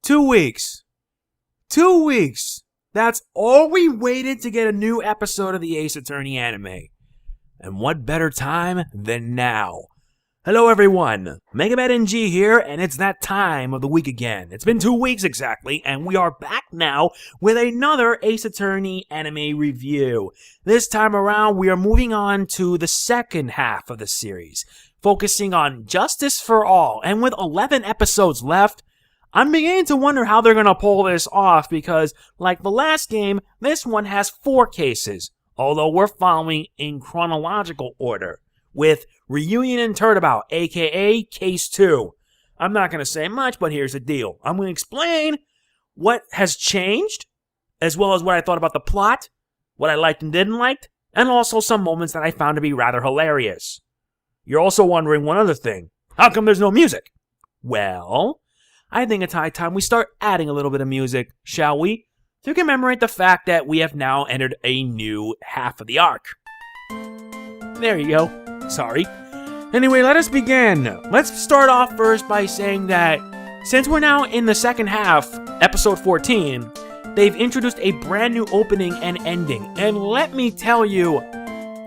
2 weeks. 2 weeks. That's all we waited to get a new episode of the Ace Attorney anime. And what better time than now? Hello everyone, Megamed NG here, and it's that time of the week again. It's been 2 weeks exactly, and we are back now with another Ace Attorney anime review. This time around, we are moving on to the second half of the series, focusing on Justice for All, and with 11 episodes left, I'm beginning to wonder how they're going to pull this off because, like the last game, this one has 4 cases, although we're following in chronological order, with Reunion and Turnabout, aka Case 2. I'm not going to say much, but here's the deal. I'm going to explain what has changed, as well as what I thought about the plot, what I liked and didn't like, and also some moments that I found to be rather hilarious. You're also wondering one other thing. How come there's no music? Well, I think it's high time we start adding a little bit of music, shall we? To commemorate the fact that we have now entered a new half of the arc. There you go. Sorry. Anyway, let us begin. Let's start off first by saying that since we're now in the second half, episode 14, they've introduced a brand new opening and ending. And let me tell you,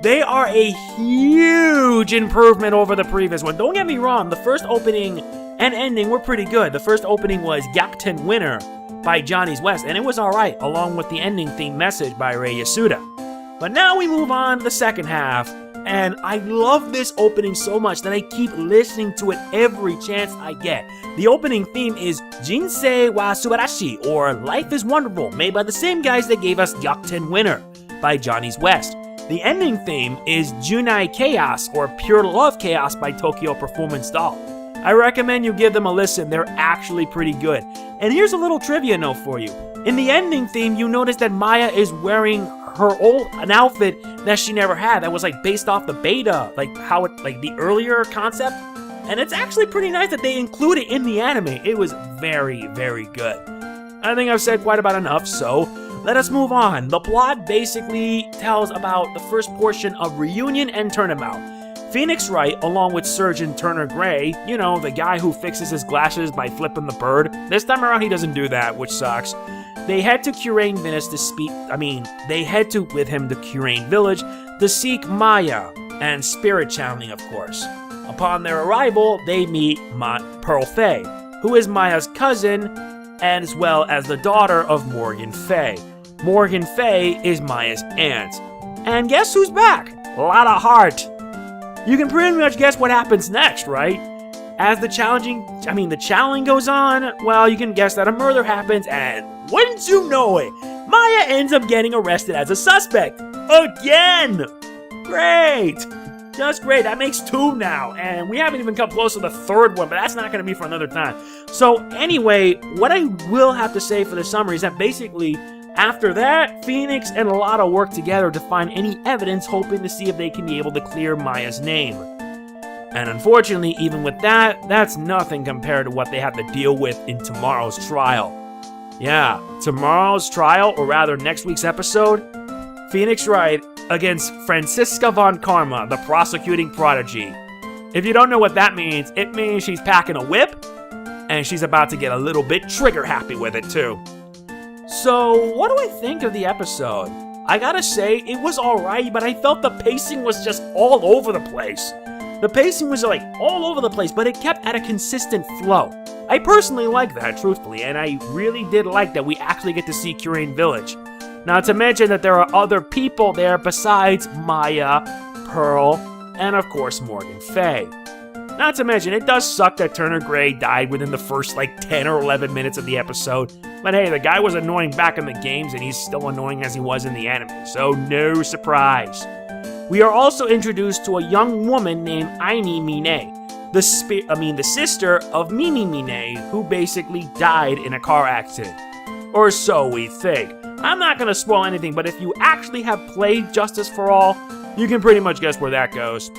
they are a huge improvement over the previous one. Don't get me wrong, the first opening and ending were pretty good. The first opening was Yakuten Winner by Johnny's West, and it was alright, along with the ending theme message by Rei Yasuda. But now we move on to the second half, and I love this opening so much that I keep listening to it every chance I get. The opening theme is Jinsei wa Subarashi, or Life is Wonderful, made by the same guys that gave us Yakuten Winner by Johnny's West. The ending theme is Junai Chaos, or Pure Love Chaos by Tokyo Performance Doll. I recommend you give them a listen, they're actually pretty good. And here's a little trivia note for you. In the ending theme, you notice that Maya is wearing an outfit that she never had that was based off the beta, the earlier concept. And it's actually pretty nice that they include it in the anime. It was very, very good. I think I've said quite about enough, so let us move on. The plot basically tells about the first portion of Reunion and Turnabout. Phoenix Wright, along with Surgeon Turner Gray, you know, the guy who fixes his glasses by flipping the bird. This time around, he doesn't do that, which sucks. They head to Curane Village with him to Curane Village to seek Maya and spirit channeling, of course. Upon their arrival, they meet Pearl Fay, who is Maya's cousin, as well as the daughter of Morgan Fay. Morgan Fay is Maya's aunt. And guess who's back? A lot of heart. You can pretty much guess what happens next, right? As the channeling goes on, well, you can guess that a murder happens, and wouldn't you know it, Maya ends up getting arrested as a suspect. Again! Great! Just great. That makes 2 now, and we haven't even come close to the third one, but that's not going to be for another time. So anyway, what I will have to say for the summary is that basically, after that, Phoenix and Lotta work together to find any evidence, hoping to see if they can be able to clear Maya's name. And unfortunately, even with that, that's nothing compared to what they have to deal with in tomorrow's trial. Yeah, tomorrow's trial, or rather next week's episode, Phoenix Wright against Franziska von Karma, the prosecuting prodigy. If you don't know what that means, it means she's packing a whip, and she's about to get a little bit trigger happy with it too. So, what do I think of the episode? I gotta say, it was alright, but I felt the pacing was just all over the place. The pacing was all over the place, but it kept at a consistent flow. I personally like that, truthfully, and I really did like that we actually get to see Curane Village. Not to mention that there are other people there besides Maya, Pearl, and of course Morgan Fay. Not to mention, it does suck that Turner Gray died within the first 10 or 11 minutes of the episode. But hey, the guy was annoying back in the games and he's still annoying as he was in the anime, so no surprise. We are also introduced to a young woman named Aini Mine, the sister of Mimi Mine, who basically died in a car accident. Or so we think. I'm not going to spoil anything, but if you actually have played Justice for All, you can pretty much guess where that goes.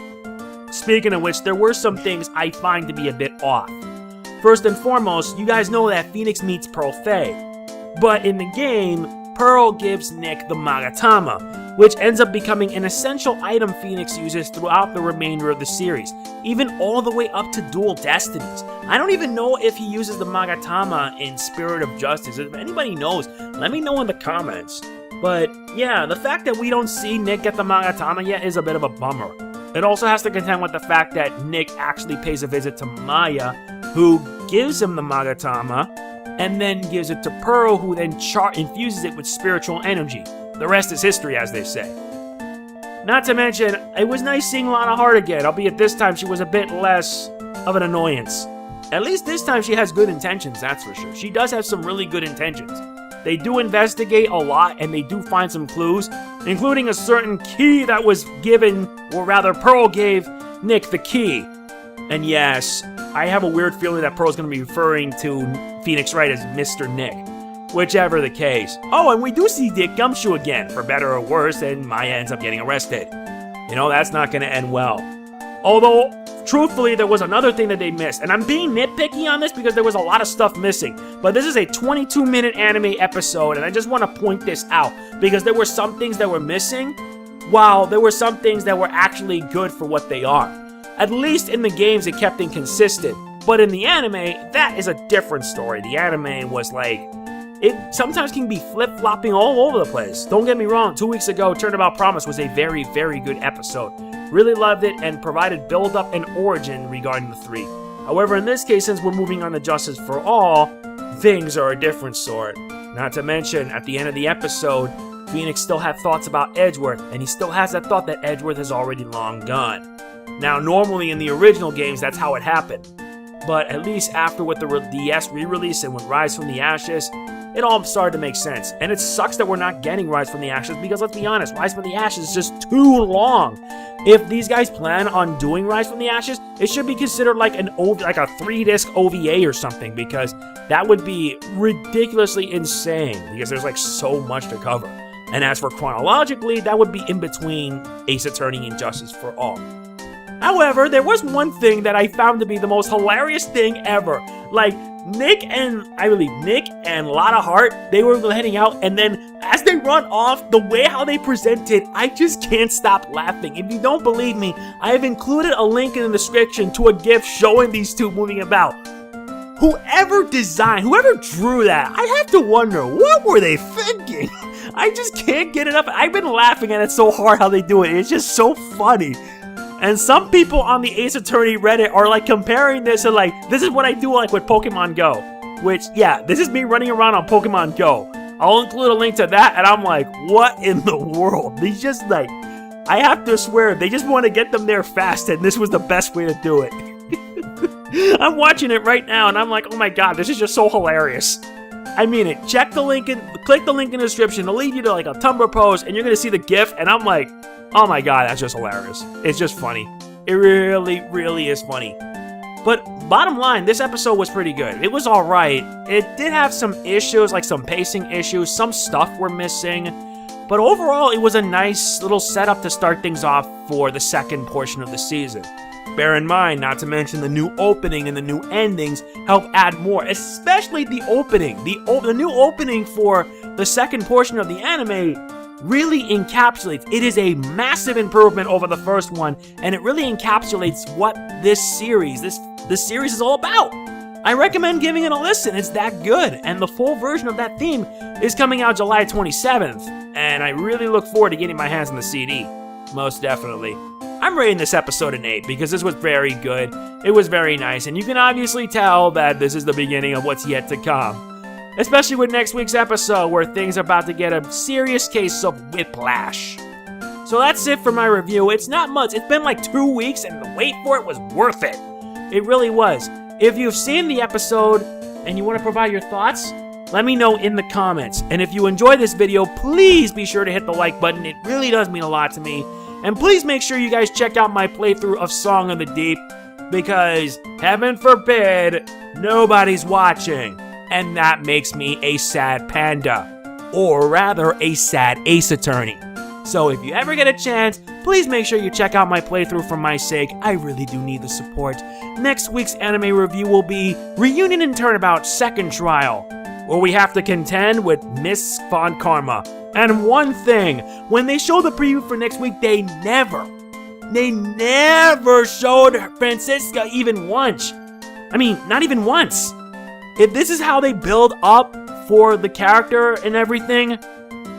Speaking of which, there were some things I find to be a bit off. First and foremost, you guys know that Phoenix meets Pearl Fay. But in the game, Pearl gives Nick the Magatama, which ends up becoming an essential item Phoenix uses throughout the remainder of the series, even all the way up to Dual Destinies. I don't even know if he uses the Magatama in Spirit of Justice. If anybody knows, let me know in the comments. But yeah, the fact that we don't see Nick get the Magatama yet is a bit of a bummer. It also has to contend with the fact that Nick actually pays a visit to Maya, who gives him the Magatama, and then gives it to Pearl, who then infuses it with spiritual energy. The rest is history, as they say. Not to mention, it was nice seeing Lana Hart again, albeit this time she was a bit less of an annoyance. At least this time she has good intentions, that's for sure. She does have some really good intentions. They do investigate a lot, and they do find some clues, including a certain key that was given, or rather Pearl gave Nick the key. And yes, I have a weird feeling that Pearl's going to be referring to Phoenix Wright as Mr. Nick. Whichever the case. Oh, and we do see Dick Gumshoe again, for better or worse, and Maya ends up getting arrested. You know, that's not going to end well. Although, truthfully, there was another thing that they missed, and I'm being nitpicky on this because there was a lot of stuff missing, but this is a 22-minute anime episode, and I just want to point this out, because there were some things that were missing, while there were some things that were actually good for what they are. At least in the games, it kept them consistent, but in the anime, that is a different story. The anime was like, it sometimes can be flip-flopping all over the place. Don't get me wrong, 2 weeks ago, Turnabout Promise was a very, very good episode. Really loved it and provided build-up and origin regarding the three. However, in this case, since we're moving on to Justice for All, things are a different sort. Not to mention, at the end of the episode, Phoenix still had thoughts about Edgeworth, and he still has that thought that Edgeworth is already long gone. Now, normally in the original games, that's how it happened. But at least after with the DS re-release and with Rise from the Ashes, it all started to make sense. And it sucks that we're not getting Rise from the Ashes because, let's be honest, Rise from the Ashes is just too long. If these guys plan on doing Rise from the Ashes, it should be considered like a 3-disc OVA or something, because that would be ridiculously insane because there's like so much to cover. And as for chronologically, that would be in between Ace Attorney and Justice for All. However, there was one thing that I found to be the most hilarious thing ever. Like, Nick and Lana Hart, they were heading out, and then as they run off, the way how they presented, I just can't stop laughing. If you don't believe me, I have included a link in the description to a GIF showing these two moving about. Whoever drew that, I have to wonder, what were they thinking? I just can't get it up. I've been laughing at it so hard how they do it. It's just so funny. And some people on the Ace Attorney Reddit are like comparing this to like, this is what I do like with Pokemon Go. Which, yeah, this is me running around on Pokemon Go. I'll include a link to that, and I'm like, what in the world? They just like, I have to swear, they just want to get them there fast, and this was the best way to do it. I'm watching it right now, and I'm like, oh my god, this is just so hilarious. I mean it. Click the link in the description. It'll lead you to like a Tumblr post, and you're going to see the GIF, and I'm like, oh my god, that's just hilarious. It's just funny. It really, really is funny. But bottom line, this episode was pretty good. It was alright. It did have some issues, like some pacing issues. Some stuff were missing. But overall, it was a nice little setup to start things off for the second portion of the season. Bear in mind, not to mention the new opening and the new endings help add more. Especially the opening. The new opening for the second portion of the anime really encapsulates. It is a massive improvement over the first one, and it really encapsulates what this series is all about. I recommend giving it a listen. It's that good, and the full version of that theme is coming out July 27th, and I really look forward to getting my hands on the CD. Most definitely. I'm rating this episode an 8 because this was very good. It was very nice, and you can obviously tell that this is the beginning of what's yet to come. Especially with next week's episode, where things are about to get a serious case of whiplash. So that's it for my review. It's not much. It's been like 2 weeks, and the wait for it was worth it. It really was. If you've seen the episode, and you want to provide your thoughts, let me know in the comments. And if you enjoyed this video, please be sure to hit the like button. It really does mean a lot to me. And please make sure you guys check out my playthrough of Song of the Deep, because, heaven forbid, nobody's watching. And that makes me a sad panda. Or rather, a sad Ace Attorney. So if you ever get a chance, please make sure you check out my playthrough for my sake. I really do need the support. Next week's anime review will be Reunion and Turnabout Second Trial, where we have to contend with Miss Von Karma. And one thing, when they show the preview for next week, they never showed Francisca even once. I mean, not even once. If this is how they build up for the character and everything,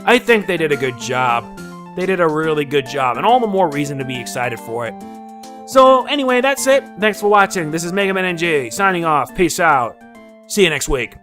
I think they did a good job. They did a really good job, and all the more reason to be excited for it. So anyway, that's it. Thanks for watching. This is Mega Man NG signing off. Peace out. See you next week.